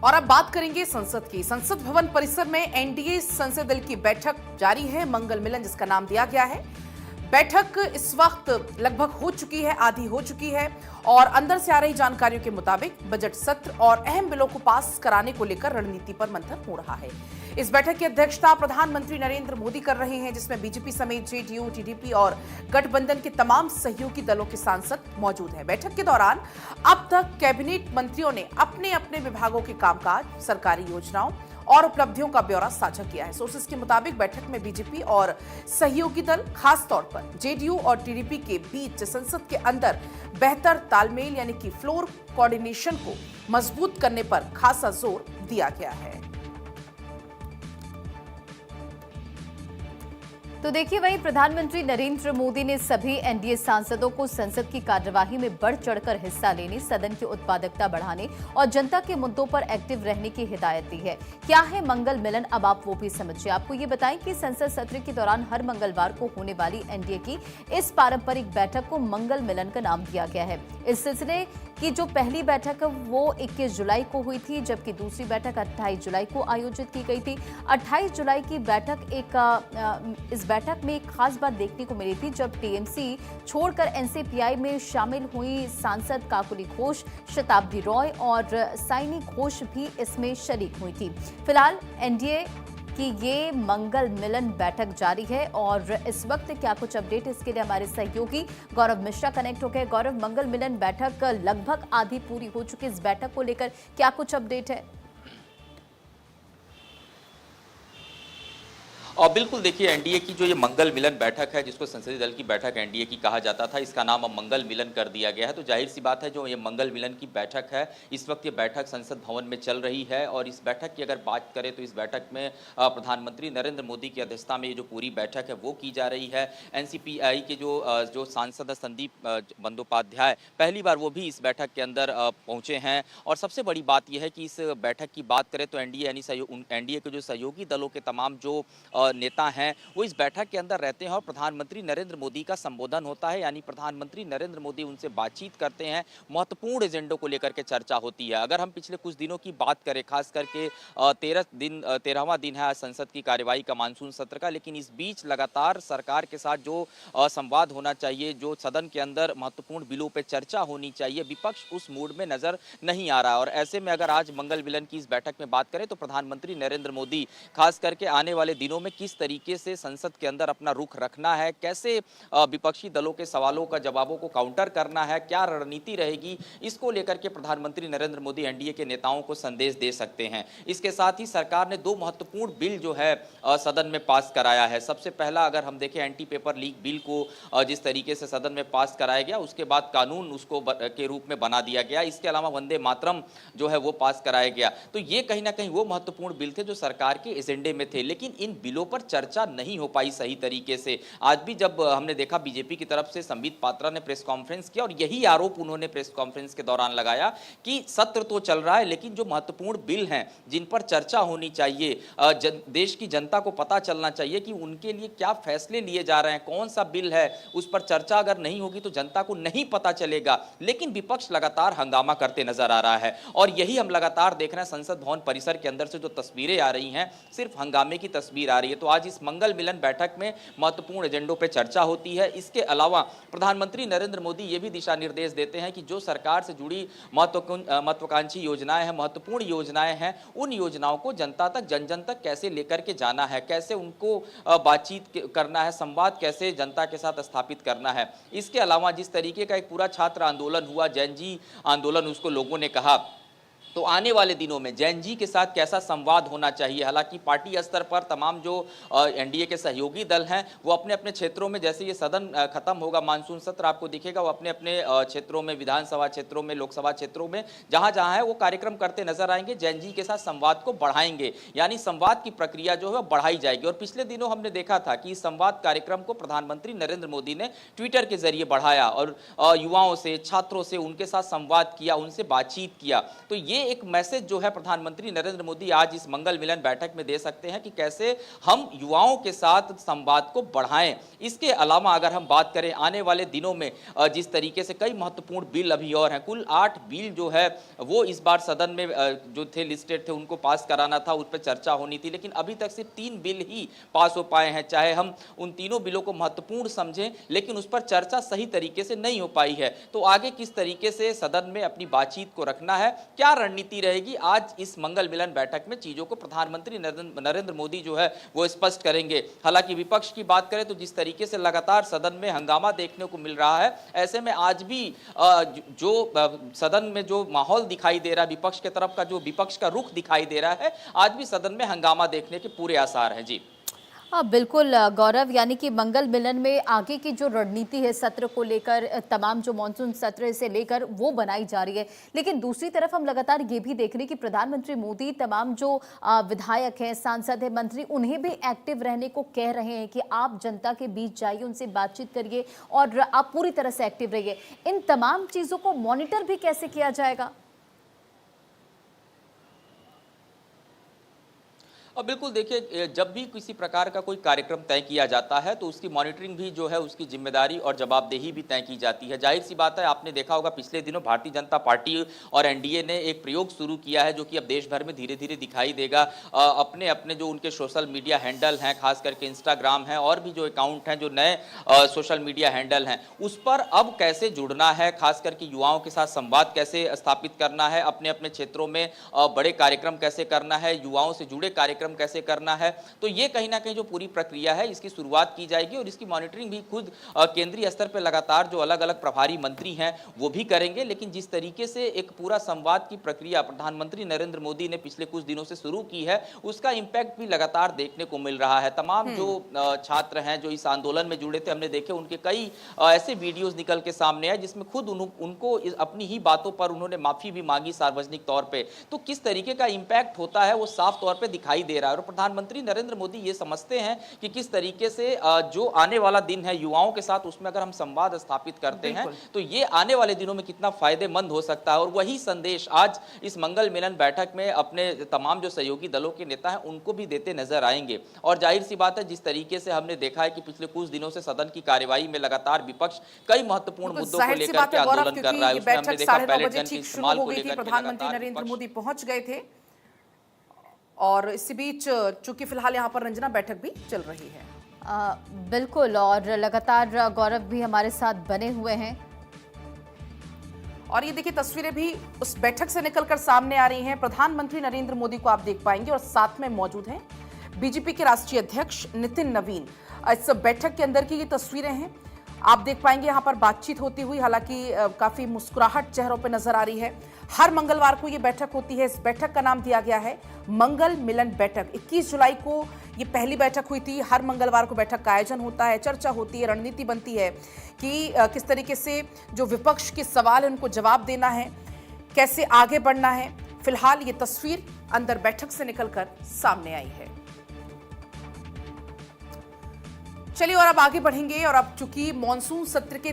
और अब बात करेंगे संसद की। संसद भवन परिसर में एनडीए संसदीय दल की बैठक जारी है, मंगल मिलन जिसका नाम दिया गया है। बैठक इस वक्त लगभग हो चुकी है, आधी हो चुकी है और अंदर से आ रही जानकारियों के मुताबिक बजट सत्र और अहम बिलों को पास कराने को लेकर रणनीति पर मंथन हो रहा है। इस बैठक की अध्यक्षता प्रधानमंत्री नरेंद्र मोदी कर रहे हैं, जिसमें बीजेपी समेत जेडीयू, टीडीपी और गठबंधन के तमाम सहयोगी दलों के सांसद मौजूद हैं। बैठक के दौरान अब तक कैबिनेट मंत्रियों ने अपने अपने विभागों के कामकाज, सरकारी योजनाओं और उपलब्धियों का ब्यौरा साझा किया है। सोर्सेस के मुताबिक बैठक में बीजेपी और सहयोगी दल, खासतौर पर जेडीयू और टीडीपी के बीच संसद के अंदर बेहतर तालमेल यानी कि फ्लोर कोऑर्डिनेशन को मजबूत करने पर खासा जोर दिया गया है। तो देखिए, वहीं प्रधानमंत्री नरेंद्र मोदी ने सभी एनडीए सांसदों को संसद की कार्यवाही में बढ़ चढ़कर हिस्सा लेने, सदन की उत्पादकता बढ़ाने और जनता के मुद्दों पर एक्टिव रहने की हिदायत दी है। क्या है मंगल मिलन, अब आप वो भी समझिए। आपको ये बताएं कि संसद सत्र के दौरान हर मंगलवार को होने वाली एनडीए की इस पारंपरिक बैठक को मंगल मिलन का नाम दिया गया है। इस सिलसिले की जो पहली बैठक है वो 21 जुलाई को हुई थी, जबकि दूसरी बैठक 28 जुलाई को आयोजित की गई थी। 28 जुलाई की बैठक इस बैठक में एक खास बात देखने को मिली थी, जब टीएमसी छोड़कर एनसीपीआई में शामिल हुई सांसद काकुली घोष, शताब्दी रॉय और साइनी घोष भी इसमें शरीक हुई थी। फिलहाल एनडीए कि ये मंगल मिलन बैठक जारी है और इस वक्त क्या कुछ अपडेट, इसके लिए हमारे सहयोगी गौरव मिश्रा कनेक्ट हो गए। गौरव, मंगल मिलन बैठक लगभग आधी पूरी हो चुकी है, इस बैठक को लेकर क्या कुछ अपडेट है? और बिल्कुल देखिए, एनडीए की जो ये मंगल मिलन बैठक है, जिसको संसदीय दल की बैठक एनडीए की कहा जाता था, इसका नाम अब मंगल मिलन कर दिया गया है। तो जाहिर सी बात है, जो ये मंगल मिलन की बैठक है, इस वक्त ये बैठक संसद भवन में चल रही है। और इस बैठक की अगर बात करें तो इस बैठक में प्रधानमंत्री नरेंद्र मोदी की अध्यक्षता में ये जो पूरी बैठक है वो की जा रही है। एनसीपीआई के जो सांसद संदीप बंदोपाध्याय पहली बार वो भी इस बैठक के अंदर पहुंचे हैं। और सबसे बड़ी बात यह है कि इस बैठक की बात करें तो एनडीए के जो सहयोगी दलों के तमाम जो नेता हैं वो इस बैठक के अंदर रहते हैं और प्रधानमंत्री नरेंद्र मोदी का संबोधन होता है, यानी प्रधानमंत्री नरेंद्र मोदी उनसे बातचीत करते हैं, महत्वपूर्ण एजेंडों को लेकर के चर्चा होती है। अगर हम पिछले कुछ दिनों की बात करें, खास करके 13वां दिन है आज संसद की कार्यवाही का, मानसून सत्र का, लेकिन इस बीच लगातार सरकार के साथ जो संवाद होना चाहिए, जो सदन के अंदर महत्वपूर्ण बिलों पर चर्चा होनी चाहिए, विपक्ष उस मूड में नजर नहीं आ रहा है। और ऐसे में अगर आज मंगल मिलन की इस बैठक में बात करें तो प्रधानमंत्री नरेंद्र मोदी खास करके आने वाले दिनों में किस तरीके से संसद के अंदर अपना रुख रखना है, कैसे विपक्षी दलों के सवालों का जवाबों को काउंटर करना है, क्या रणनीति रहेगी, इसको लेकर के प्रधानमंत्री नरेंद्र मोदी एनडीए के नेताओं को संदेश दे सकते हैं। इसके साथ ही सरकार ने 2 महत्वपूर्ण बिल जो है सदन में पास कराया है। सबसे पहला अगर हम देखें, एंटी पेपर लीक बिल को जिस तरीके से सदन में पास कराया गया, उसके बाद कानून उसको के रूप में बना दिया गया। इसके अलावा वंदे मातरम जो है वो पास कराया गया। तो ये कहीं ना कहीं वो महत्वपूर्ण बिल थे जो सरकार के एजेंडे में थे, लेकिन इन बिलों पर चर्चा नहीं हो पाई सही तरीके से। आज भी जब हमने देखा, बीजेपी की तरफ से संबित पात्रा ने प्रेस कॉन्फ्रेंस किया और यही आरोप उन्होंने प्रेस कॉन्फ्रेंस के दौरान लगाया कि सत्र तो चल रहा है, लेकिन जो महत्वपूर्ण बिल हैं जिन पर चर्चा होनी चाहिए, देश की जनता को पता चलना चाहिए कि उनके लिए क्या फैसले लिए जा रहे हैं, कौन सा बिल है, उस पर चर्चा अगर नहीं होगी तो जनता को नहीं पता चलेगा। लेकिन विपक्ष लगातार हंगामा करते नजर आ रहा है और यही हम लगातार देख रहे हैं। संसद भवन परिसर के अंदर से जो तस्वीरें आ रही हैं, सिर्फ हंगामे की तस्वीर आ रही है। तो आज इस मंगल मिलन बैठक में महत्वपूर्ण एजेंडों पर चर्चा होती है। इसके अलावा प्रधानमंत्री नरेंद्र मोदी ये भी दिशा निर्देश देते हैं कि जो सरकार से जुड़ी महत्वाकांक्षी योजनाएं हैं, महत्वपूर्ण योजनाएं हैं, उन योजनाओं को जनता तक, जन जन तक कैसे लेकर के जाना है, कैसे उनको बातचीत करना है, संवाद कैसे जनता के साथ स्थापित करना है। इसके अलावा जिस तरीके का एक पूरा छात्र आंदोलन हुआ, जैन जी आंदोलन उसको लोगों ने कहा, तो आने वाले दिनों में जैन जी के साथ कैसा संवाद होना चाहिए। हालांकि पार्टी स्तर पर तमाम जो एनडीए के सहयोगी दल हैं वो अपने अपने क्षेत्रों में, जैसे ये सदन खत्म होगा, मानसून सत्र आपको दिखेगा, वो अपने अपने क्षेत्रों में, विधानसभा क्षेत्रों में, लोकसभा क्षेत्रों में जहां जहां है वो कार्यक्रम करते नजर आएंगे, जैन जी के साथ संवाद को बढ़ाएंगे, यानी संवाद की प्रक्रिया जो है बढ़ाई जाएगी। और पिछले दिनों हमने देखा था कि इस संवाद कार्यक्रम को प्रधानमंत्री नरेंद्र मोदी ने ट्विटर के जरिए बढ़ाया और युवाओं से, छात्रों से उनके साथ संवाद किया, उनसे बातचीत किया। तो ये एक मैसेज जो है प्रधानमंत्री नरेंद्र मोदी आज इस मंगल मिलन बैठक में दे सकते हैं कि कैसे हम युवाओं के साथ संवाद को बढ़ाएं। इसके अलावा अगर हम बात करें आने वाले दिनों में जिस तरीके से कई महत्वपूर्ण बिल अभी और हैं, कुल 8 बिल जो है वो इस बार सदन में जो थे लिस्टेड थे उनको पास कराना था, उस पर चर्चा होनी थी, लेकिन अभी तक सिर्फ 3 बिल ही पास हो पाए हैं। चाहे हम उन तीनों बिलों को महत्वपूर्ण समझें, लेकिन उस पर चर्चा सही तरीके से नहीं हो पाई है। तो आगे किस तरीके से सदन में अपनी बातचीत को रखना है, क्या रणनीति रहेगी, आज इस मंगल मिलन बैठक में चीजों को प्रधानमंत्री नरेंद्र मोदी जो है वो स्पष्ट करेंगे। हालांकि विपक्ष की बात करें तो जिस तरीके से लगातार सदन में हंगामा देखने को मिल रहा है, ऐसे में आज भी जो सदन में जो माहौल दिखाई दे रहा है, विपक्ष के तरफ का जो विपक्ष का रुख दिखाई दे रहा है, आज भी सदन में हंगामा देखने के पूरे आसार हैं। जी हाँ बिल्कुल गौरव, यानी कि मंगल मिलन में आगे की जो रणनीति है सत्र को लेकर, तमाम जो मॉनसून सत्र से लेकर वो बनाई जा रही है। लेकिन दूसरी तरफ हम लगातार ये भी देख रहे हैं कि प्रधानमंत्री मोदी तमाम जो विधायक हैं, सांसद हैं, मंत्री, उन्हें भी एक्टिव रहने को कह रहे हैं कि आप जनता के बीच जाइए, उनसे बातचीत करिए और आप पूरी तरह से एक्टिव रहिए। इन तमाम चीज़ों को मॉनिटर भी कैसे किया जाएगा? और बिल्कुल देखिए, जब भी किसी प्रकार का कोई कार्यक्रम तय किया जाता है तो उसकी मॉनिटरिंग भी जो है, उसकी जिम्मेदारी और जवाबदेही भी तय की जाती है। जाहिर सी बात है, आपने देखा होगा पिछले दिनों भारतीय जनता पार्टी और एनडीए ने एक प्रयोग शुरू किया है जो कि अब देश भर में धीरे धीरे दिखाई देगा। अपने अपने जो उनके सोशल मीडिया हैंडल हैं, खास करके इंस्टाग्राम है और भी जो अकाउंट हैं, जो नए सोशल मीडिया हैंडल हैं, उस पर अब कैसे जुड़ना है, खास करके युवाओं के साथ संवाद कैसे स्थापित करना है, अपने अपने क्षेत्रों में बड़े कार्यक्रम कैसे करना है, युवाओं से जुड़े कार्यक्रम कैसे करना है। तो ये कहीं ना कहीं जो पूरी प्रक्रिया है इसकी शुरुआत की जाएगी और इसकी मॉनिटरिंग भी खुद केंद्रीय स्तर पर लगातार जो अलग अलग प्रभारी मंत्री हैं वो भी करेंगे। लेकिन जिस तरीके से एक पूरा संवाद की प्रक्रिया प्रधानमंत्री नरेंद्र मोदी ने पिछले कुछ दिनों से शुरू की है, उसका इंपैक्ट भी लगातार देखने को मिल रहा है। तमाम जो छात्र हैं जो इस आंदोलन में जुड़े थे, हमने देखे उनके कई ऐसे वीडियोज निकल के सामने आए जिसमें खुद उनको अपनी ही बातों पर उन्होंने माफी भी मांगी सार्वजनिक तौर पर। तो किस तरीके का इंपैक्ट होता है वो साफ तौर पर दिखाई दे रहा है। और प्रधानमंत्री नरेंद्र मोदी ये समझते हैं कि किस तरीके से जो आने वाला दिन है युवाओं के साथ, उसमें अगर हम संवाद स्थापित करते हैं तो ये आने वाले दिनों में कितना फायदेमंद हो सकता है। और वही संदेश आज इस मंगल मिलन बैठक में अपने तमाम जो सहयोगी दलों के नेता हैं उनको भी देते नजर आएंगे। और जाहिर सी बात है, जिस तरीके से हमने देखा है कि पिछले कुछ दिनों से सदन की कार्यवाही में लगातार विपक्ष कई महत्वपूर्ण मुद्दों को लेकर के आंदोलन कर रहा है। उसमें हमने देखा पैलेट गन के इस्तेमाल को लेकर प्रधानमंत्री नरेंद्र मोदी पहुंच गए थे और इसी बीच चूंकि फिलहाल यहाँ पर रंजना बैठक भी चल रही है। बिल्कुल, और लगातार गौरव भी हमारे साथ बने हुए हैं। और ये देखिए तस्वीरें भी उस बैठक से निकलकर सामने आ रही हैं। प्रधानमंत्री नरेंद्र मोदी को आप देख पाएंगे और साथ में मौजूद हैं बीजेपी के राष्ट्रीय अध्यक्ष नितिन नवीन। इस बैठक के अंदर की ये तस्वीरें हैं, आप देख पाएंगे यहाँ पर बातचीत होती हुई, हालांकि काफी मुस्कुराहट चेहरों पर नजर आ रही है। हर मंगलवार को ये बैठक होती है। इस बैठक का नाम दिया गया है मंगल मिलन बैठक। 21 जुलाई को ये पहली बैठक हुई थी। हर मंगलवार को बैठक का आयोजन होता है, चर्चा होती है, रणनीति बनती है कि किस तरीके से जो विपक्ष के सवाल है उनको जवाब देना है, कैसे आगे बढ़ना है। फिलहाल ये तस्वीर अंदर बैठक से निकलकर सामने आई है। चलिए और अब आगे बढ़ेंगे और अब चूंकि मॉनसून सत्र के